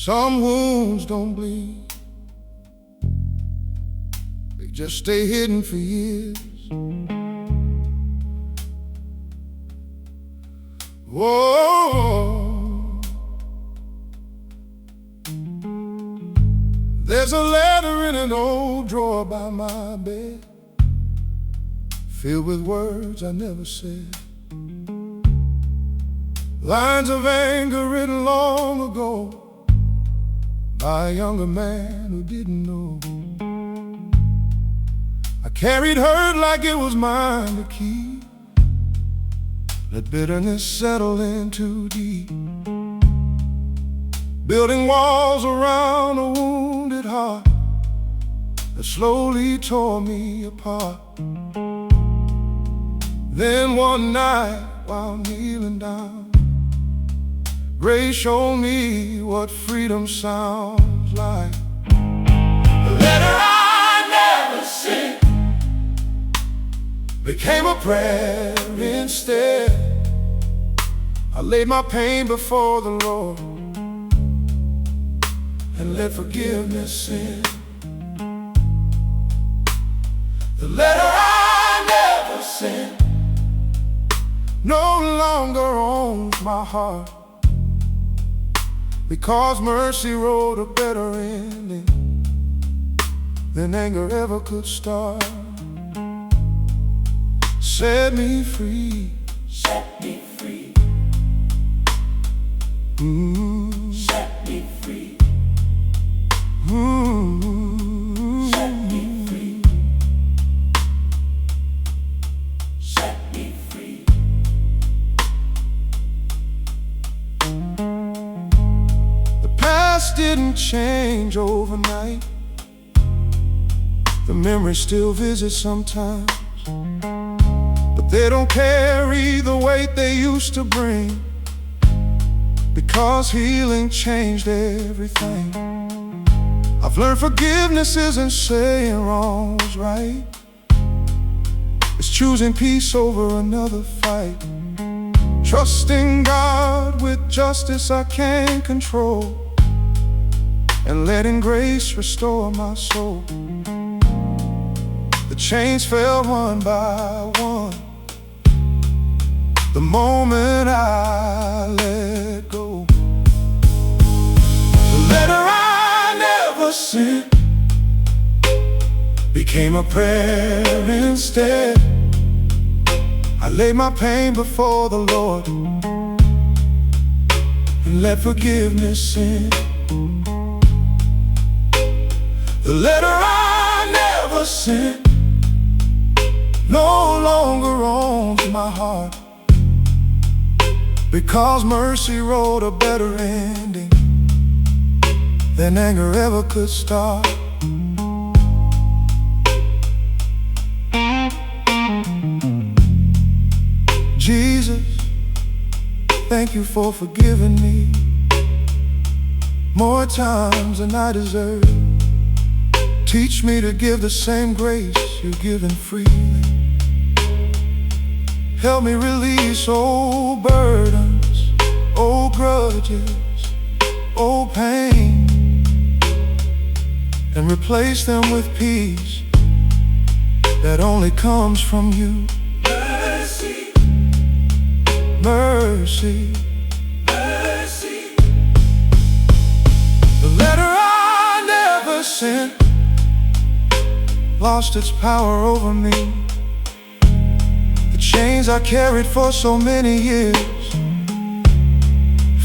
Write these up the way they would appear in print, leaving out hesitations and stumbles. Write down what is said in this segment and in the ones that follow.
Some wounds don't bleed, they just stay hidden for years. Whoa, there's a letter in an old drawer by my bed, filled with words I never said. Lines of anger written long ago by a younger man who didn't know. I carried hurt like it was mine to keep. Let bitterness settle in too deep, building walls around a wounded heart that slowly tore me apart. Then one night, while kneeling down, Grace showed me what freedom sounds like. The letter I never sent became a prayer instead. I laid my pain before the Lord and let forgiveness in. The letter I never sent no longer owns my heart, because mercy wrote a better ending than anger ever could start. Set me free, set me free, set me free, set me free, set me free. The past didn't change overnight. The memories still visit sometimes, but they don't carry the weight they used to bring, because healing changed everything. I've learned forgiveness isn't saying wrong was right, it's choosing peace over another fight. Trusting God with justice I can't control, and letting grace restore my soul. The chains fell one by one the moment I let go. The letter I never sent became a prayer instead. I laid my pain before the Lord and let forgiveness in. The letter I never sent no longer owns my heart, because mercy wrote a better ending than anger ever could start. Jesus, thank you for forgiving me more times than I deserve. Teach me to give the same grace you've given freely. Help me release old burdens, old grudges, old pain, and replace them with peace that only comes from you. Mercy, Mercy, mercy. the letter I never sent lost its power over me. The chains I carried for so many years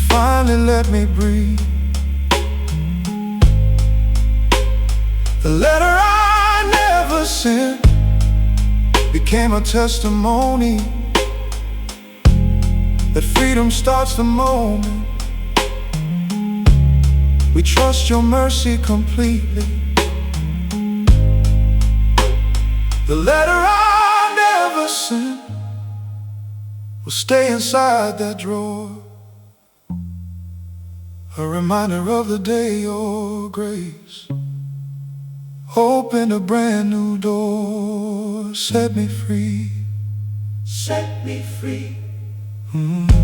finally let me breathe. The letter I never sent became a testimony that freedom starts the moment we trust your mercy completely. The letter I never sent will stay inside that drawer, a reminder of the day your grace opened a brand new door. Set me free, Set me free, mm-hmm.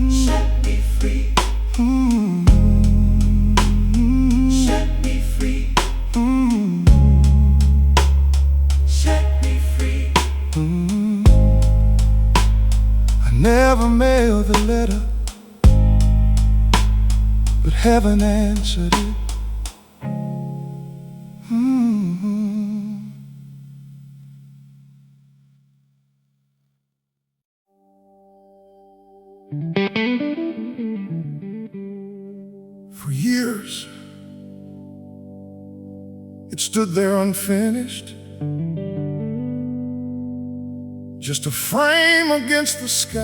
set me free. Mm-hmm. never mailed the letter, but heaven answered it. For years, it stood there unfinished, just a frame against the sky.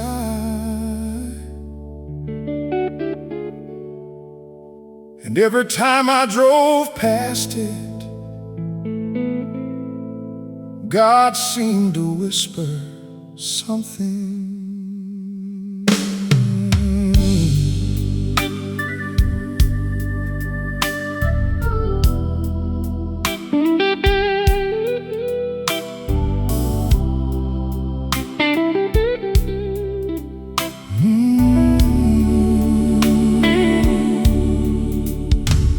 And every time I drove past it, God seemed to whisper something.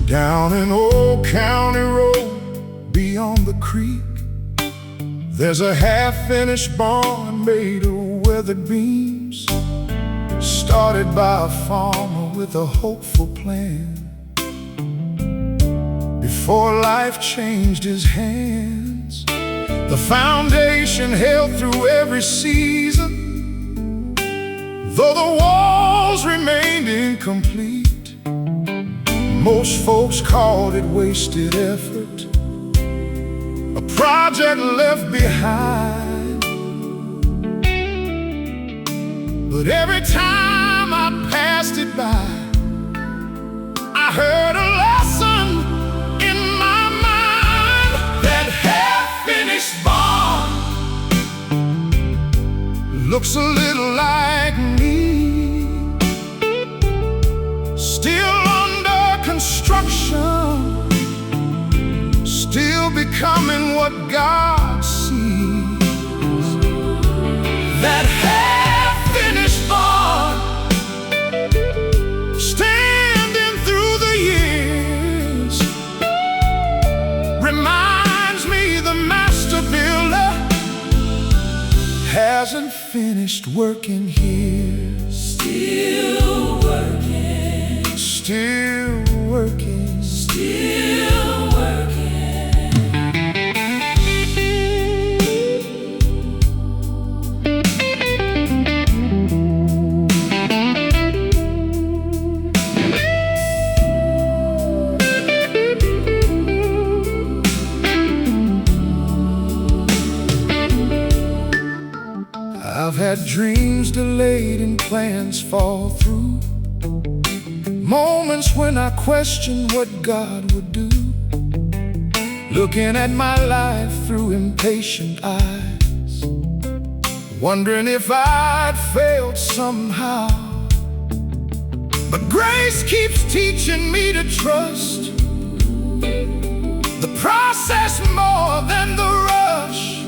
Down an old county road beyond the creek, there's a half-finished barn made of weathered beams, started by a farmer with a hopeful plan. Before life changed his hands, the foundation held through every season, though the walls remained incomplete. Most folks called it wasted effort, a project left behind. But every time I passed it by, I heard a lesson in my mind. That half-finished barn looks a little like me, still construction, still becoming what God sees. That half-finished barn, standing through the years, reminds me the master builder hasn't finished working here. Still working, still working, still working. I've had dreams delayed and plans fall through, moments when I questioned what God would do, looking at my life through impatient eyes, wondering if I'd failed somehow. But grace keeps teaching me to trust the process more than the rush,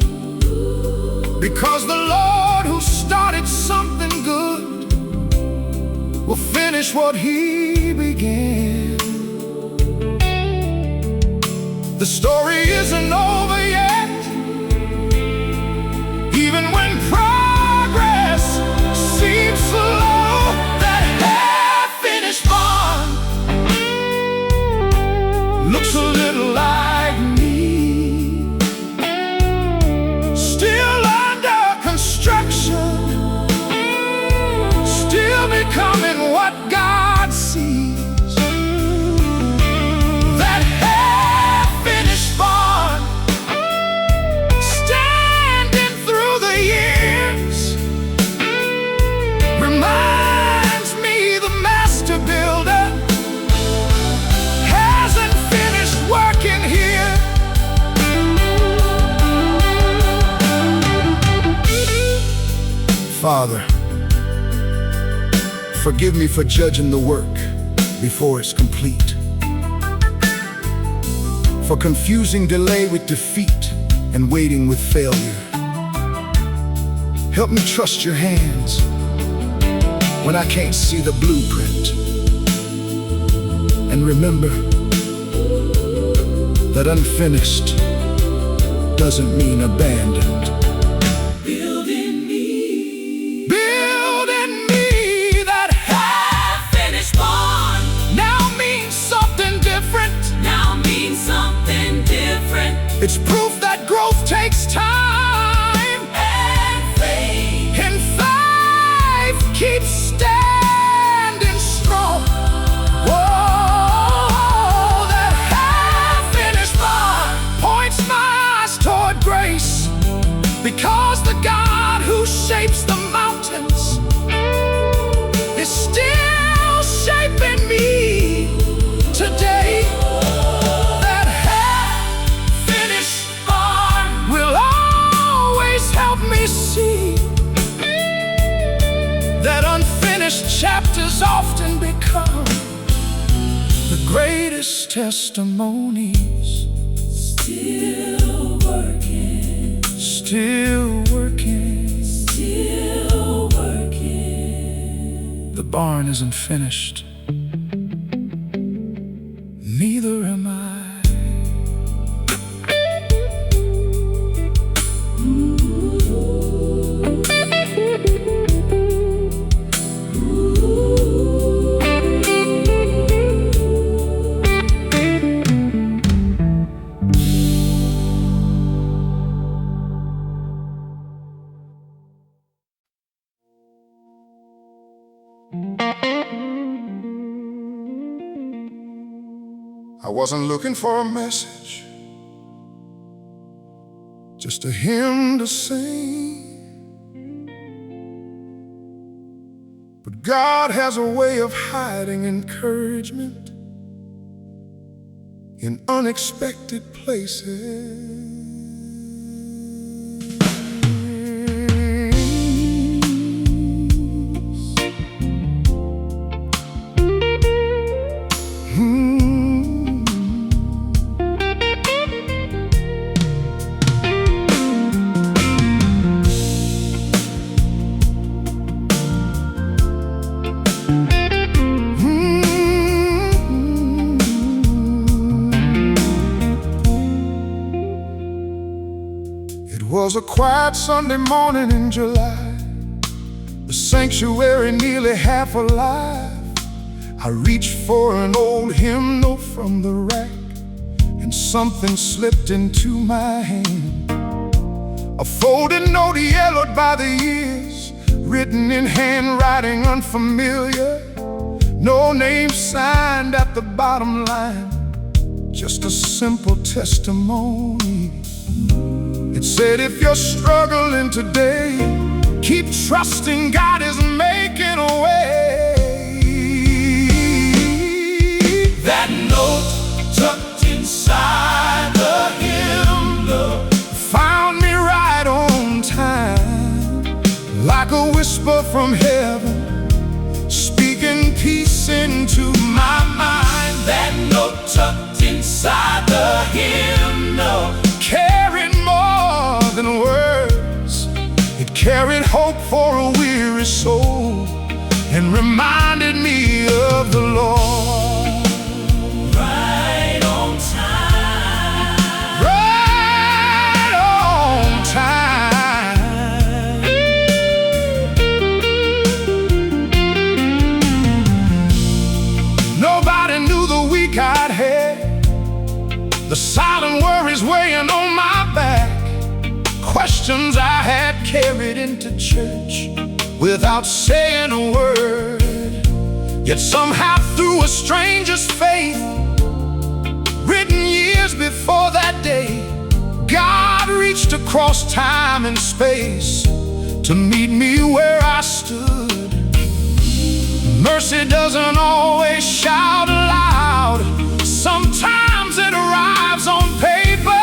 because the Lord who started something good will finish what He began. The story isn't over yet, even when progress seems slow. That half-finished barn looks a little like me, still under construction, still becoming what God sees. That half-finished barn, standing through the years, reminds me the master builder hasn't finished working here. Father, forgive me for judging the work before it's complete, for confusing delay with defeat and waiting with failure. Help me trust your hands when I can't see the blueprint, and remember that unfinished doesn't mean abandoned. Build in me, Build in greatest testimonies. Still working, Still working. still working. The barn isn't finished, neither am I. I wasn't looking for a message, just a hymn to sing. But God has a way of hiding encouragement in unexpected places. It was a quiet Sunday morning in July, the sanctuary nearly half alive. I reached for an old hymnal from the rack, and something slipped into my hand. A folded note yellowed by the years, written in handwriting unfamiliar. No name signed at the bottom line, just a simple testimony. It said, if you're struggling today, keep trusting God is making a way. That note tucked inside the hymnal Found me right on time, like a whisper from heaven, speaking peace into my mind. That note tucked inside the hymnal Carried more than words. It carried hope for a weary soul, and reminded me of the Lord. right on time. Right on time. Nobody knew the week I'd had, the silent worries weighing on my back, questions I had carried into church without saying a word. Yet somehow through a stranger's faith, written years before that day, God reached across time and space to meet me where I stood. Mercy doesn't always shout aloud, sometimes it arrives on paper.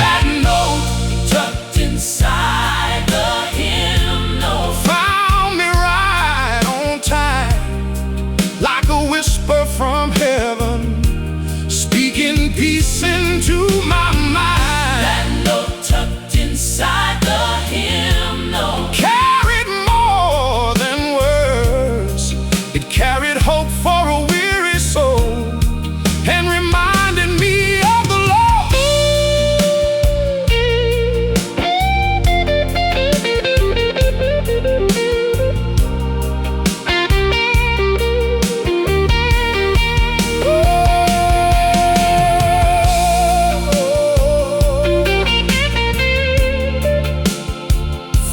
That note tucked inside the hymnal Found me right on time, like a whisper from heaven, speaking peace into my mind. That note tucked inside the hymnal Carried more than words. It carried hope for a weary soul, and reminded me of the Lord.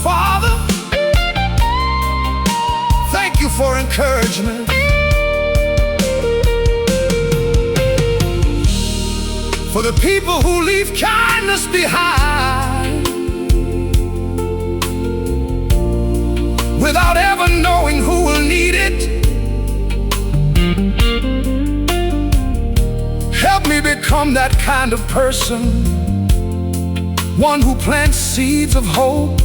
Father, thank you for encouragement. For the people who leave kindness behind, without ever knowing who will need it. Help me become that kind of person, one who plants seeds of hope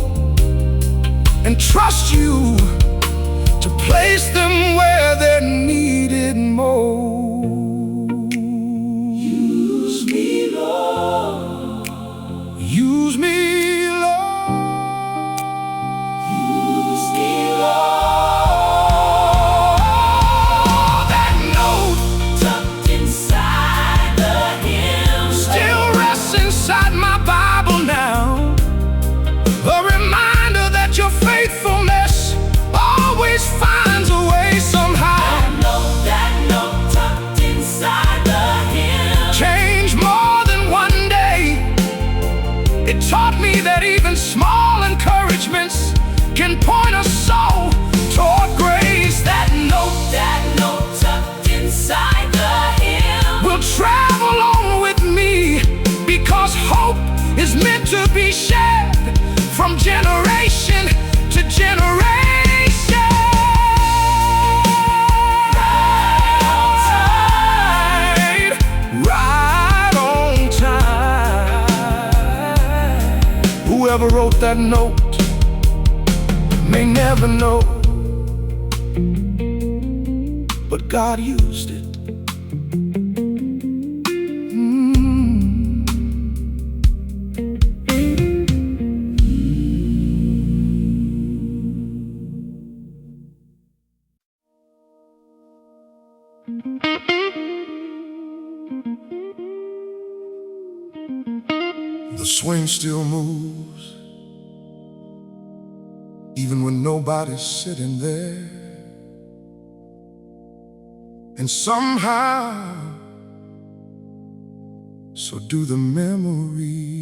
and trust you to place them where they're needed most. Use me, Lord. Use me, Lord. Use me, Lord. That note Tucked inside the hymn still rests inside my Bible now, a reminder that your faithfulness always finds a way somehow. That note tucked inside the hymn Changed more than one day. It taught me that even small encouragements can point a soul toward grace. That note tucked inside the hymn will travel on with me, because hope is meant to be shared from generation to generation. Right on time. Whoever wrote that note may never know, but God used it. The swing still moves, even when nobody's sitting there. And somehow, so do the memories.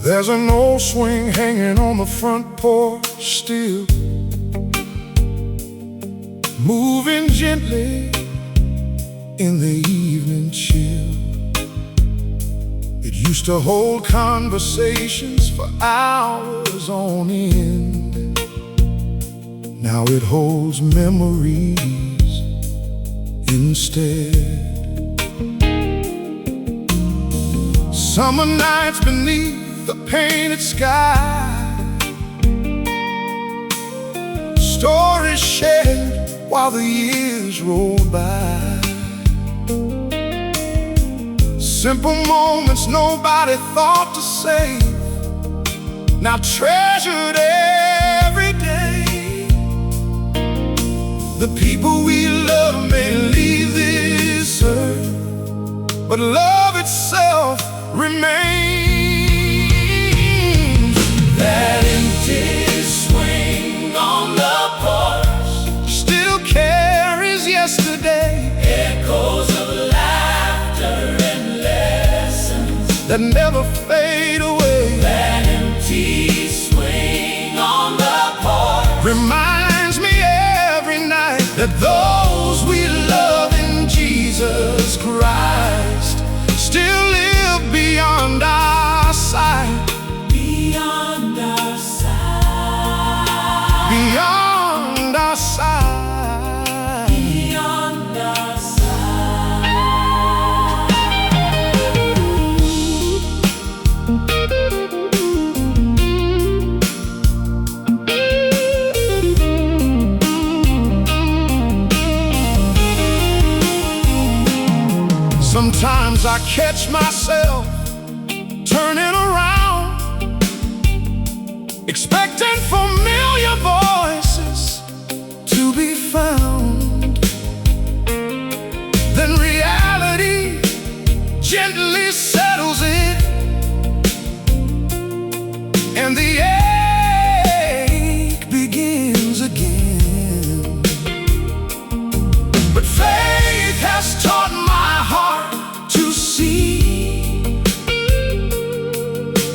There's an old swing hanging on the front porch still, moving gently in the evening chill. It used to hold conversations for hours on end. Now it holds memories instead. Summer nights beneath the painted sky, stories shared while the years rolled by. Simple moments nobody thought to save, now treasured every day. The people we love may leave this earth, but love itself remains. That empty swing on the porch Still carries yesterday, echoes of laughter and lessons that never fade away. That empty swing on the porch Reminds me every night that those we love in Jesus Christ still live beyond our sight. beyond our sight, Beyond our sight. beyond our sight. Sometimes I catch myself turning around, expecting familiar voices to be found. Then reality gently settles in, and the ache begins again. But faith has taught my heart to see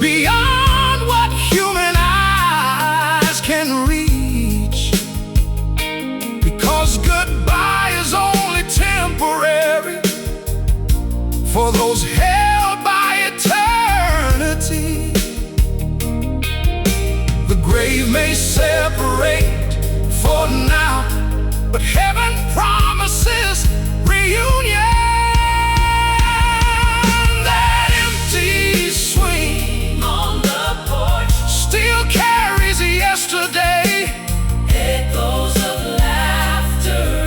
beyond what human eyes can reach. may separate for now, but heaven promises reunion. That empty swing on the porch still carries yesterday, echoes of laughter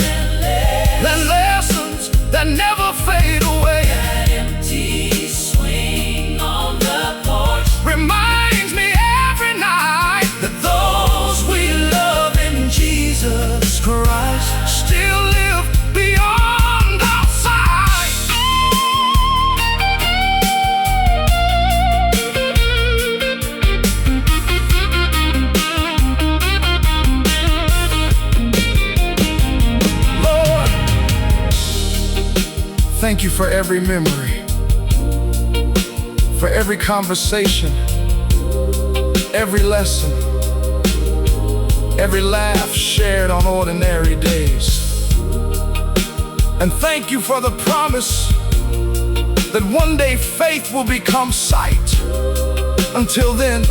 and lessons that never fade away. That empty swing on the porch reminds me every night that those we love in Jesus Christ still live beyond our sight. Lord, thank you for every memory, for every conversation, every lesson, every laugh shared on ordinary days. And thank you for the promise that one day faith will become sight. Until then,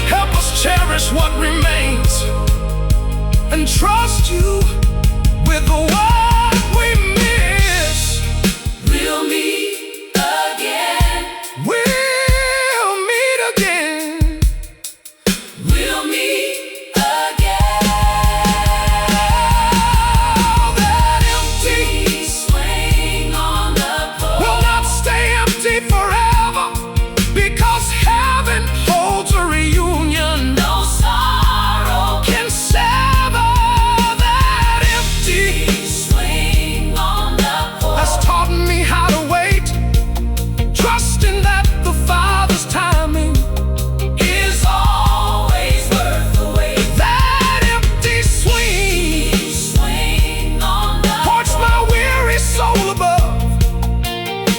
help us cherish what remains and trust you with the one we miss. We'll meet again. We'll meet again. We'll meet again. That empty swing on the porch will not stay empty forever, because heaven holds a reunion. No sorrow can sever. That empty swing on the porch has taught me how to wait, trusting that the Father's timing is always worth the wait. That empty swing on the porch my weary soul above,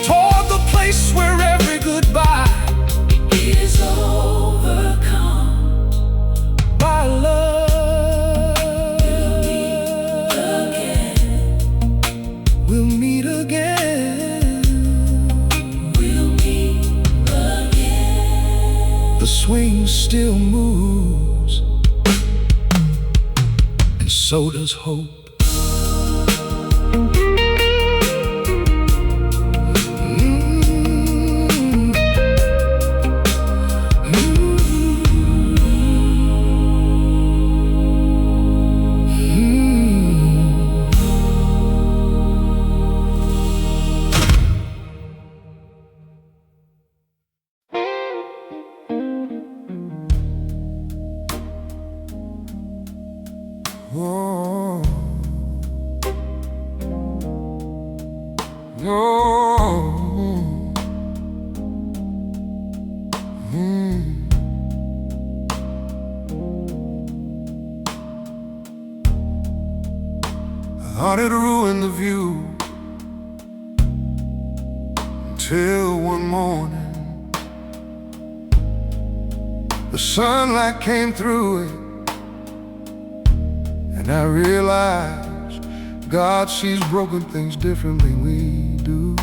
toward the place where every goodbye is overcome by love. We'll meet again. We'll meet again. The swing still moves, and so does hope. Oh, no. I thought it ruined the view until one morning the sunlight came through it, and I realized God sees broken things differently than we do.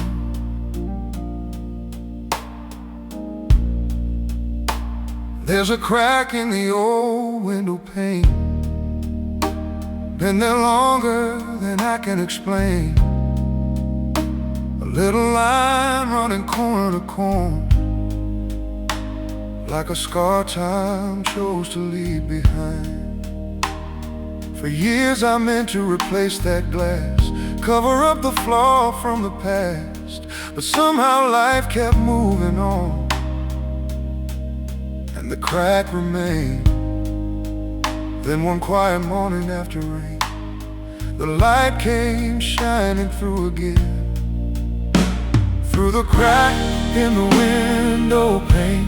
There's a crack in the old window pane, been there longer than I can explain. A little line running corner to corner, like a scar time chose to leave behind. For years I meant to replace that glass, cover up the flaw from the past, but somehow life kept moving on, and the crack remained. Then one quiet morning after rain, the light came shining through again. Through the crack in the window pane,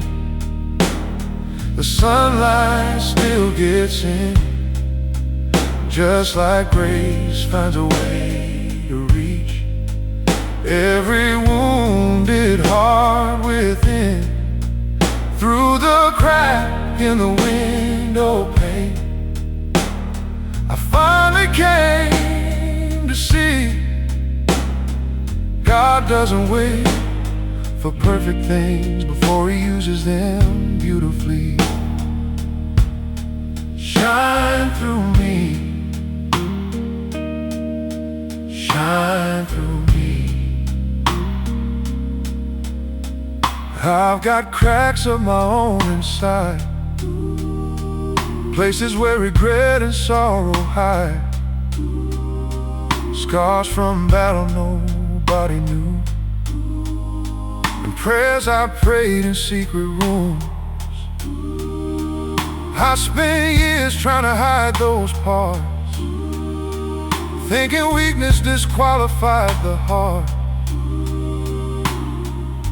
the sunlight still gets in. Just like grace finds a way to reach every wounded heart within. Through the crack in the window pane, I finally came to see God doesn't wait for perfect things before He uses them beautifully. got cracks of my own inside, places where regret and sorrow hide, scars from battle nobody knew, and prayers I prayed in secret rooms. I spent years trying to hide those parts, thinking weakness disqualified the heart.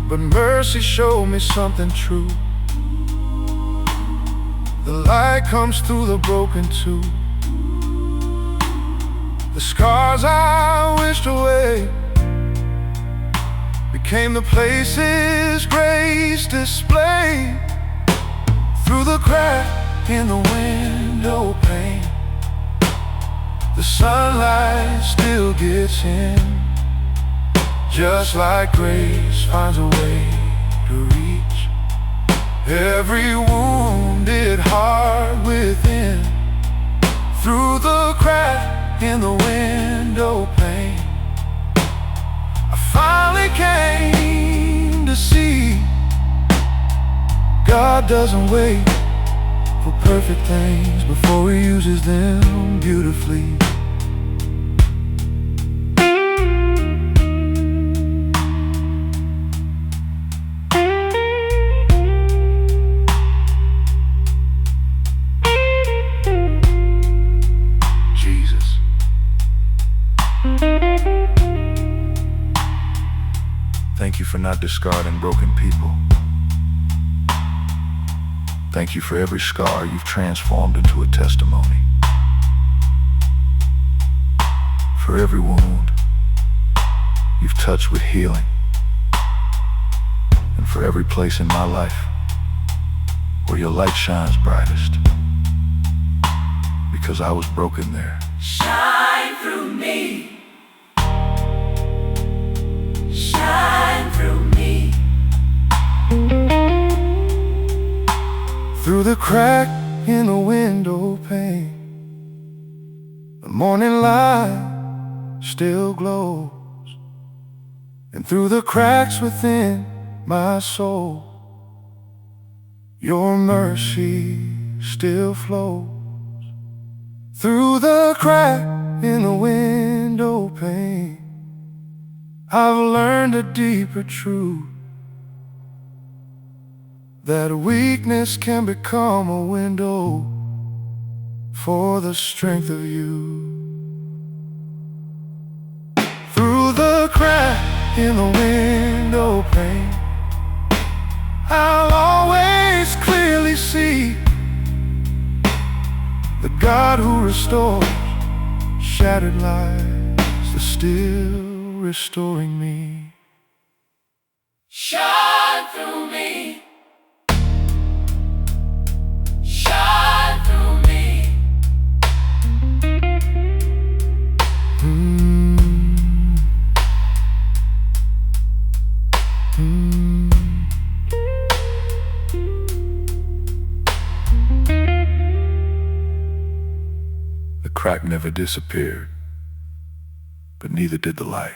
But mercy showed me something true. The light comes through the broken too. The scars I wished away became the places grace displayed. Through the crack in the window pane, the sunlight still gets in, just like grace finds a way to reach every wounded heart within. Through the crack in the window pane, I finally came to see God doesn't wait for perfect things before He uses them beautifully. Jesus. Thank you for not discarding broken people. Thank you for every scar you've transformed into a testimony, for every wound you've touched with healing, and for every place in my life where your light shines brightest, because I was broken there. Shine through me. Shine through me. Through the crack in the window pane, the morning light still glows, and through the cracks within my soul, your mercy still flows. Through the crack in the window pane, I've learned a deeper truth, that weakness can become a window for the strength of you. Through the crack in the window pane, I'll always clearly see the God who restores shattered lives, is still restoring me. Shine through me. Shine through me. The crack never disappeared, but neither did the light.